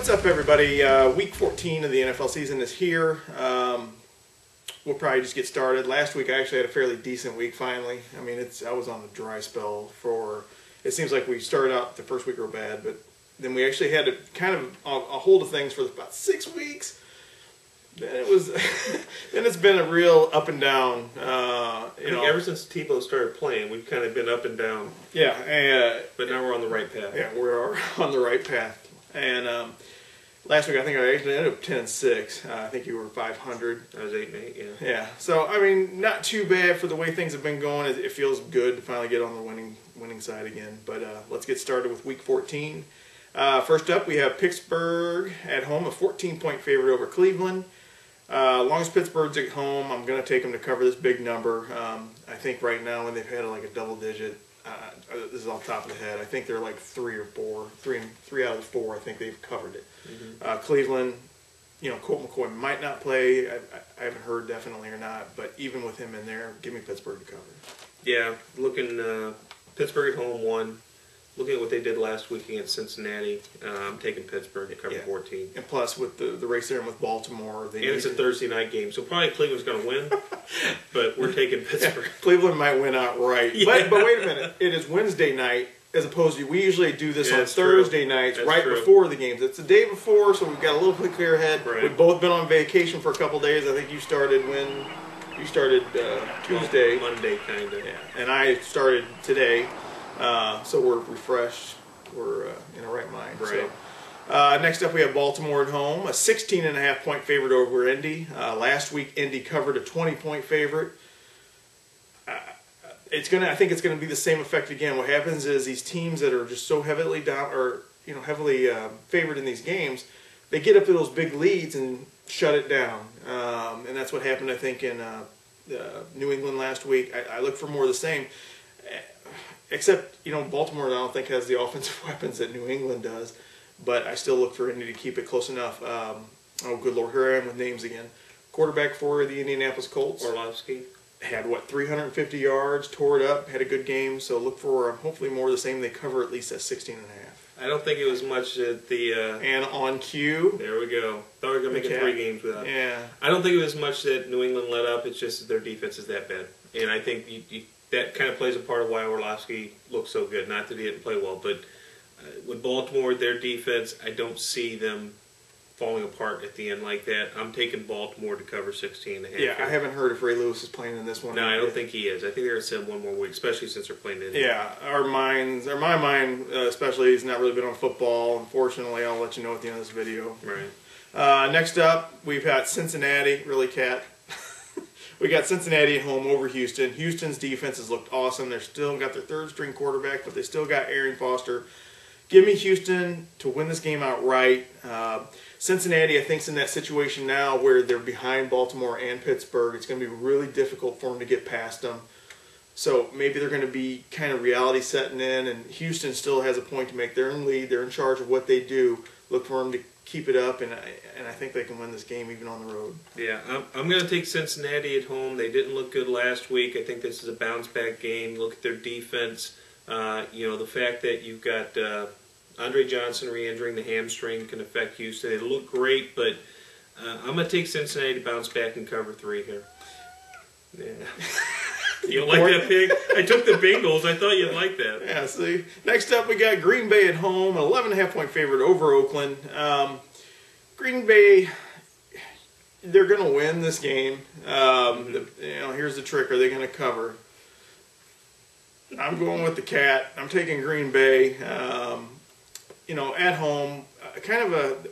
What's up, everybody? Week 14 of the NFL season is here. We'll probably just get started. Last week I actually had a fairly decent week finally. I mean, I was on a dry spell for, it seems like we started out the first week real bad, but then we actually had to kind of a hold of things for about 6 weeks. Then it was, then it's been a real up and down. Ever since Tebow started playing, we've kind of been up and down. Yeah, but now we're on the right path. Yeah, we're on the right path. And last week I think I actually ended up 10-6. I think you were 500. I was 8-8. Yeah. Yeah. So I mean, not too bad for the way things have been going. It feels good to finally get on the winning side again. But let's get started with Week 14. First up, we have Pittsburgh at home, a 14-point favorite over Cleveland. As long as Pittsburgh's at home, I'm going to take them to cover this big number. I think right now when they've had like a double-digit, this is off the top of the head, I think they're like 3 or 4, three out of the 4. I think they've covered it. Mm-hmm. Cleveland, Colt McCoy might not play. I haven't heard definitely or not, but even with him in there, give me Pittsburgh to cover. Yeah, looking Pittsburgh at home 1. Looking at what they did last week against Cincinnati, I'm taking Pittsburgh to cover 14. And plus, with the race there and with Baltimore, it's a Thursday night game, so probably Cleveland's going to win, but we're taking Pittsburgh. Yeah, Cleveland might win outright. Yeah. But wait a minute, it is Wednesday night as opposed to, we usually do this on Thursday nights before the games. It's the day before, so we've got a little bit clear ahead. Right. We've both been on vacation for a couple days. I think you started when? You started Tuesday. Monday, kind of. Yeah, and I started today. So we're refreshed, we're in our right mind. Right. So, next up we have Baltimore at home, a 16.5-point favorite over Indy. Last week Indy covered a 20-point favorite. I think it's going to be the same effect again. What happens is these teams that are just so heavily heavily favored in these games, they get up to those big leads and shut it down. And that's what happened, I think, in New England last week. I look for more of the same. Except, Baltimore I don't think has the offensive weapons that New England does. But I still look for Indy to keep it close enough. Oh, good Lord, here I am with names again. Quarterback for the Indianapolis Colts. Orlovsky. Had, 350 yards, tore it up, had a good game. So look for hopefully more of the same. They cover at least at 16.5. I don't think it was much at the... and on cue. There we go. Thought we were going to make it 3 games without. Yeah. I don't think it was much that New England let up. It's just that their defense is that bad. And I think that kind of plays a part of why Orlovsky looks so good. Not that he didn't play well, but with Baltimore, their defense, I don't see them falling apart at the end like that. I'm taking Baltimore to cover 16.5. Yeah, I haven't heard if Ray Lewis is playing in this one. No, I don't think he is. I think they're going to send 1 more week, especially since they're playing in. Yeah, my mind especially, has not really been on football. Unfortunately, I'll let you know at the end of this video. Right. Next up, we've got Cincinnati. Really, Cat? We got Cincinnati at home over Houston. Houston's defense has looked awesome. They're still got their 3rd-string quarterback, but they still got Arian Foster. Give me Houston to win this game outright. Cincinnati, I think, is in that situation now where they're behind Baltimore and Pittsburgh. It's going to be really difficult for them to get past them. So maybe they're going to be kind of reality setting in, and Houston still has a point to make. They're in lead. They're in charge of what they do. Look for them to keep it up, and I think they can win this game even on the road. Yeah, I'm going to take Cincinnati at home. They didn't look good last week. I think this is a bounce-back game. Look at their defense. The fact that you've got Andre Johnson re-injuring the hamstring can affect Houston. They look great, but I'm going to take Cincinnati to bounce back and cover 3 here. Yeah. You don't like that pick? I took the Bengals. I thought you'd like that. Yeah, see. Next up, we got Green Bay at home, an 11.5-point favorite over Oakland. Green Bay, they're going to win this game. Here's the trick. Are they going to cover? I'm going with the Cat. I'm taking Green Bay. At home,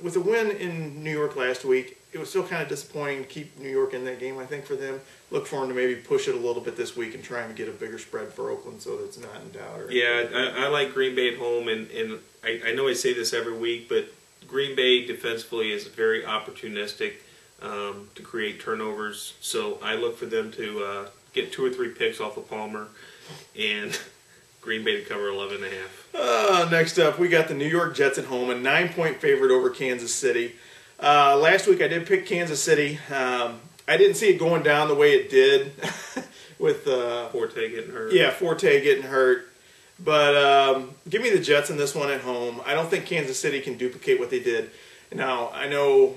with a win in New York last week, it was still kind of disappointing to keep New York in that game, I think, for them. Look for them to maybe push it a little bit this week and try and get a bigger spread for Oakland so that it's not in doubt. I like Green Bay at home, and I know I say this every week, but Green Bay defensively is very opportunistic to create turnovers. So I look for them to get 2 or 3 picks off of Palmer, and Green Bay to cover 11.5. Next up, we got the New York Jets at home, a 9-point favorite over Kansas City. Last week I did pick Kansas City. I didn't see it going down the way it did with Forte getting hurt. Yeah, Forte getting hurt. But give me the Jets in this one at home. I don't think Kansas City can duplicate what they did. Now, I know,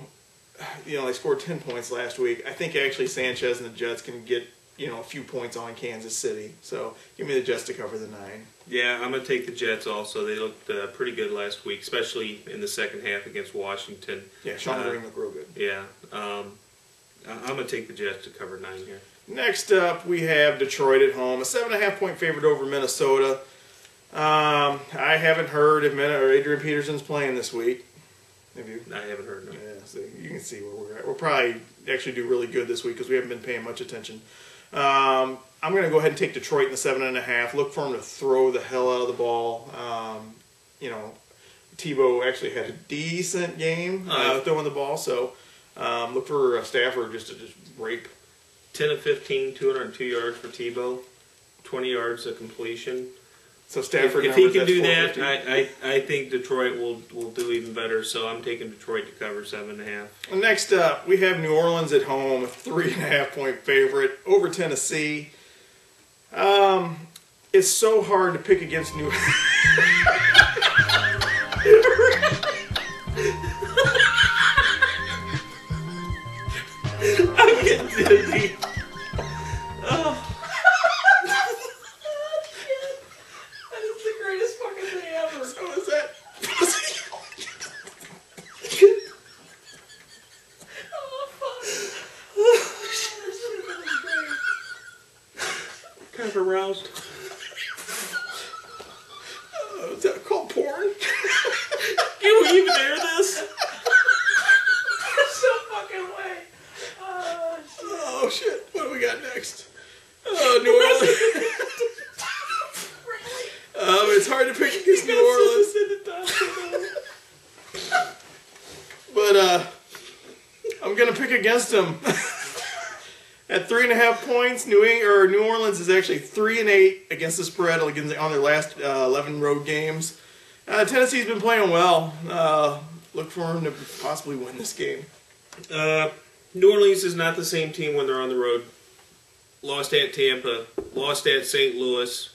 they scored 10 points last week. I think actually Sanchez and the Jets can get, a few points on Kansas City. So give me the Jets to cover the 9. Yeah, I'm going to take the Jets also. They looked pretty good last week, especially in the second half against Washington. Yeah, Sean Green looked real good. Yeah. I'm going to take the Jets to cover 9 here. Next up, we have Detroit at home. A 7.5-point favorite over Minnesota. I haven't heard if Adrian Peterson's playing this week. Have you? I haven't heard, no. Yeah, so you can see where we're at. We'll probably actually do really good this week because we haven't been paying much attention. I'm going to go ahead and take Detroit in the 7.5. Look for him to throw the hell out of the ball. Tebow actually had a decent game throwing the ball, so look for Stafford just to rape. 10 of 15, 202 yards for Tebow, 20 yards of completion. So Stafford, if he can do that, I think Detroit will do even better. So I'm taking Detroit to cover 7.5. Next up, we have New Orleans at home, a 3.5-point favorite over Tennessee. It's so hard to pick against New. I'm getting dizzy. Aroused. Is that called porn? Can we even air this? There's no fucking way. Oh shit! What do we got next? New Orleans. Really? It's hard to pick against New Orleans. But I'm gonna pick against them. At 3.5 points, New Orleans is actually 3-8 against the spread on their last 11 road games. Tennessee's been playing well. Look for them to possibly win this game. New Orleans is not the same team when they're on the road. Lost at Tampa, lost at St. Louis.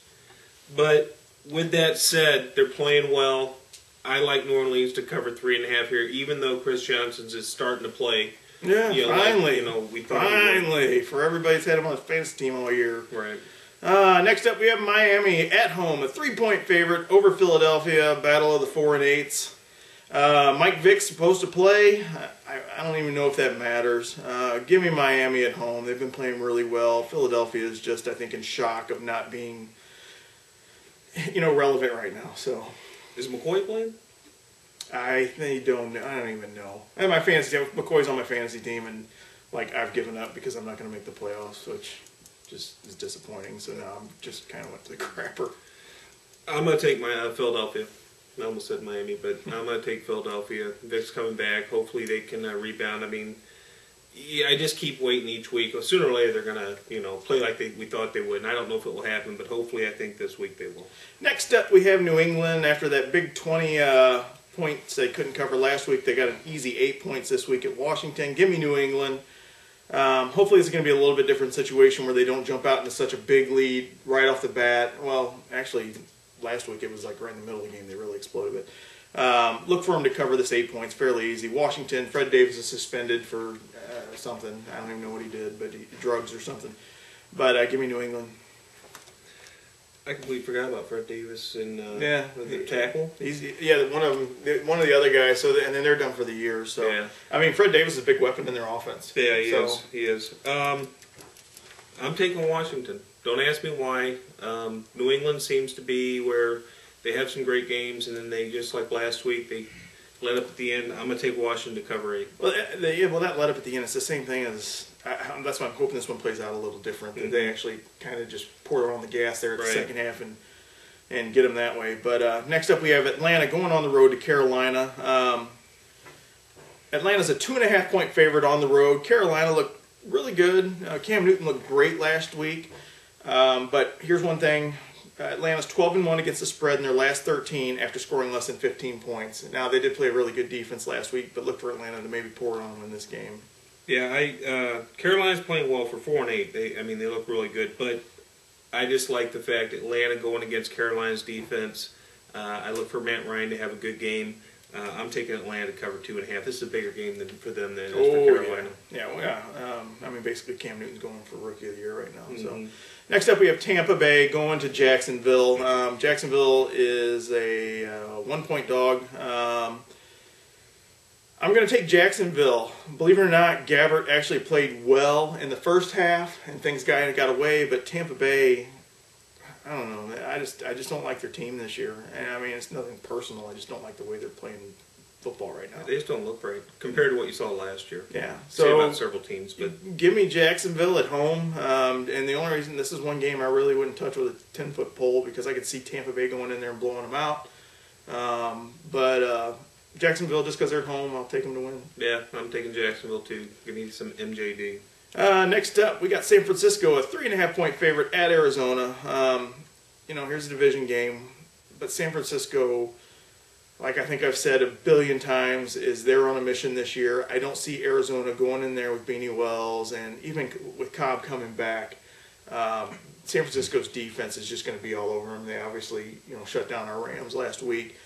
But with that said, they're playing well. I like New Orleans to cover 3.5 here, even though Chris Johnson's is starting to play. Yeah, finally. We thought finally. For everybody's had him on his fantasy team all year. Right. Next up, we have Miami at home, a 3-point favorite over Philadelphia. Battle of the 4 and 8s. Mike Vick's supposed to play. I don't even know if that matters. Give me Miami at home. They've been playing really well. Philadelphia is just, I think, in shock of not being, relevant right now. So, is McCoy playing? I don't even know. And my fantasy team, McCoy's on my fantasy team, and I've given up because I'm not going to make the playoffs, which just is disappointing. So now I'm just kind of went to the crapper. I'm going to take my Philadelphia. I almost said Miami, but I'm going to take Philadelphia. Vic's coming back. Hopefully they can rebound. I mean, I just keep waiting each week. Sooner or later they're going to, play like we thought they would. And I don't know if it will happen, but hopefully I think this week they will. Next up, we have New England. After that big 20 points they couldn't cover last week, they got an easy 8 points this week at Washington. Give me New England. Hopefully it's going to be a little bit different situation where they don't jump out into such a big lead right off the bat. Well, actually, last week it was right in the middle of the game they really exploded it. Look for them to cover this 8 points fairly easy. Washington, Fred Davis is suspended for something. I don't even know what he did, but drugs or something. But give me New England. I completely forgot about Fred Davis and the tackle. He's one of the other guys. So and then they're done for the year. So yeah. I mean, Fred Davis is a big weapon in their offense. Yeah, he is. I'm taking Washington. Don't ask me why. New England seems to be where they have some great games, and then they just like last week they let up at the end. I'm going to take Washington to cover 8. Well, that let up at the end. It's the same thing as. That's why I'm hoping this one plays out a little different. Mm-hmm. They actually kind of just pour on the gas there at the second half and get them that way. But next up we have Atlanta going on the road to Carolina. Atlanta's a 2.5-point favorite on the road. Carolina looked really good. Cam Newton looked great last week. But here's one thing. Atlanta's 12-1 against the spread in their last 13 after scoring less than 15 points. Now, they did play a really good defense last week, but look for Atlanta to maybe pour it on them in this game. Yeah, Carolina's playing well for 4 and 8. They look really good, but I just like the fact Atlanta going against Carolina's defense. I look for Matt Ryan to have a good game. I'm taking Atlanta to cover 2.5. This is a bigger game for them than it is for Carolina. I mean, basically Cam Newton's going for Rookie of the Year right now. So next up we have Tampa Bay going to Jacksonville. Jacksonville is a 1-point dog. I'm going to take Jacksonville. Believe it or not, Gabbert actually played well in the first half, and things got away. But Tampa Bay, I don't know. I just don't like their team this year. And I mean, it's nothing personal. I just don't like the way they're playing football right now. They just don't look right compared to what you saw last year. Yeah. Say about several teams, but give me Jacksonville at home. And the only reason this is one game I really wouldn't touch with a 10-foot pole because I could see Tampa Bay going in there and blowing them out. Jacksonville, just because they're at home, I'll take them to win. Yeah, I'm taking Jacksonville too. Give me some MJD. Next up, we got San Francisco, a 3.5-point favorite at Arizona. Here's a division game, but San Francisco, like I think I've said a billion times, is they're on a mission this year. I don't see Arizona going in there with Beanie Wells, and even with Cobb coming back, San Francisco's defense is just going to be all over them. They obviously, shut down our Rams last week.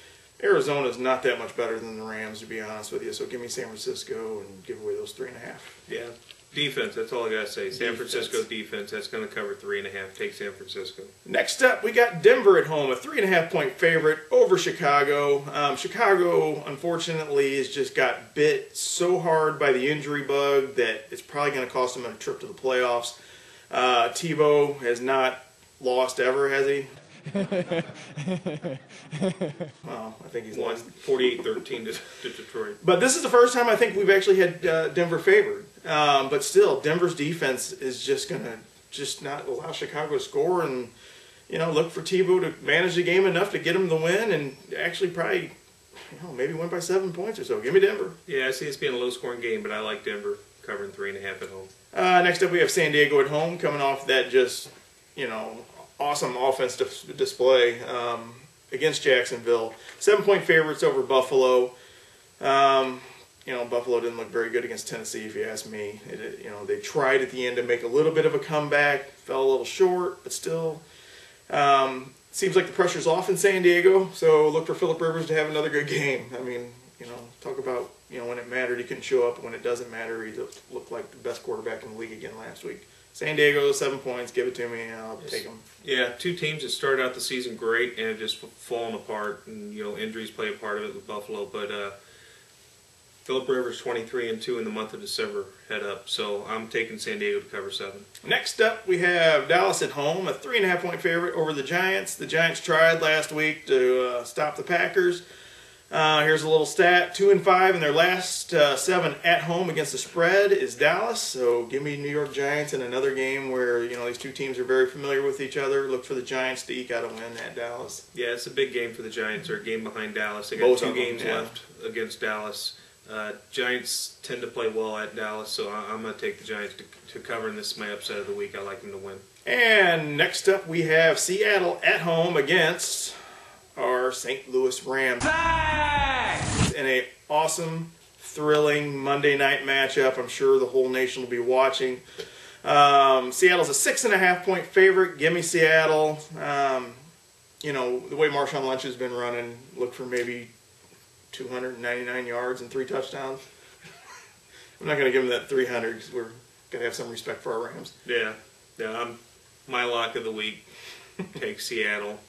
Arizona's not that much better than the Rams, to be honest with you. So give me San Francisco and give away those 3.5. Yeah, defense. That's all I gotta say. San Francisco defense. That's going to cover 3.5. Take San Francisco. Next up, we got Denver at home, a 3.5-point favorite over Chicago. Chicago, unfortunately, has just got bit so hard by the injury bug that it's probably going to cost them a trip to the playoffs. Tebow has not lost ever, has he? Well, I think he's won lost 48-13 to Detroit. But this is the first time I think we've actually had Denver favored. But still, Denver's defense is just going to not allow Chicago to score and, look for Tebow to manage the game enough to get him the win and actually probably, maybe win by 7 points or so. Give me Denver. Yeah, I see this being a low-scoring game, but I like Denver covering 3.5 at home. Next up, we have San Diego at home coming off that just, awesome offense display against Jacksonville. 7-point favorites over Buffalo. Buffalo didn't look very good against Tennessee, if you ask me. They tried at the end to make a little bit of a comeback, fell a little short, but still. Seems like the pressure's off in San Diego, so look for Phillip Rivers to have another good game. I mean, talk about, when it mattered, he couldn't show up. When it doesn't matter, he looked like the best quarterback in the league again last week. San Diego, 7 points. Give it to me, and I'll take them. Yeah, two teams that started out the season great and have just fallen apart, and injuries play a part of it with Buffalo. But Phillip Rivers 23-2 in the month of December, head up. So I'm taking San Diego to cover 7. Next up, we have Dallas at home, a 3.5-point favorite over the Giants. The Giants tried last week to stop the Packers. Here's a little stat: 2-5 in their last 7 at home against the spread is Dallas. So give me New York Giants in another game where these two teams are very familiar with each other. Look for the Giants to eke out a win at Dallas. Yeah, it's a big game for the Giants. They're a game behind Dallas. They got 2 games left against Dallas. Giants tend to play well at Dallas, so I'm going to take the Giants to cover, and this is my upset of the week. I like them to win. And next up, we have Seattle at home against our St. Louis Rams in a awesome, thrilling Monday night matchup. I'm sure the whole nation will be watching. Seattle's a 6.5-point favorite. Give me Seattle. The way Marshawn Lynch has been running, look for maybe 299 yards and 3 touchdowns. I'm not going to give him that 300 because we're going to have some respect for our Rams. Yeah. My lock of the week, take Seattle.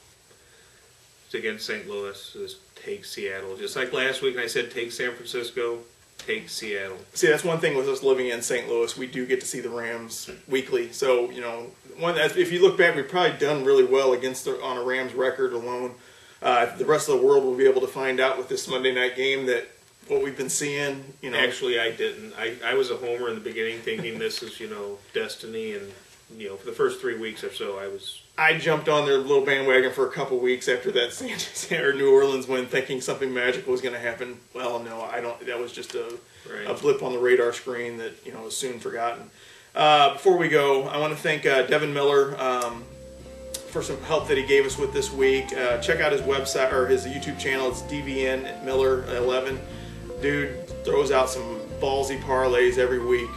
Against St. Louis, just take Seattle. Just like last week, I said take San Francisco, take Seattle. See, that's one thing with us living in St. Louis. We do get to see the Rams weekly. So, if you look back, we've probably done really well on a Rams record alone. The rest of the world will be able to find out with this Monday night game that what we've been seeing. Actually, I didn't. I was a homer in the beginning, thinking this is destiny, and for the first 3 weeks or so, I jumped on their little bandwagon for a couple weeks after that New Orleans win, thinking something magical was going to happen. Well, no, I don't. That was just a blip on the radar screen that was soon forgotten. Before we go, I want to thank Devin Miller for some help that he gave us with this week. Check out his website or his YouTube channel. It's DVN Miller 11. dude throws out some ballsy parlays every week.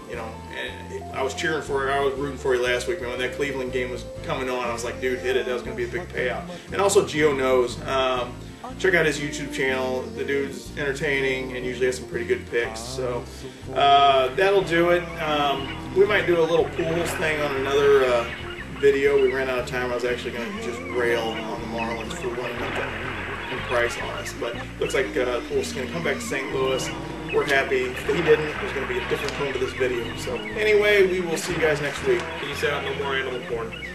You know, and I was cheering for you. I was rooting for you last week, man. When that Cleveland game was coming on, I was like, dude, hit it. That was going to be a big payout. And also, Gio knows. Check out his YouTube channel. The dude's entertaining and usually has some pretty good picks. So that'll do it. We might do a little pools thing on another video. We ran out of time. I was actually going to just rail on the Marlins for running up in price on us. But looks like Pool's going to come back to St. Louis. We're happy. If he didn't, there's going to be a different tone to this video. So anyway, we will see you guys next week. Peace out. No more animal porn.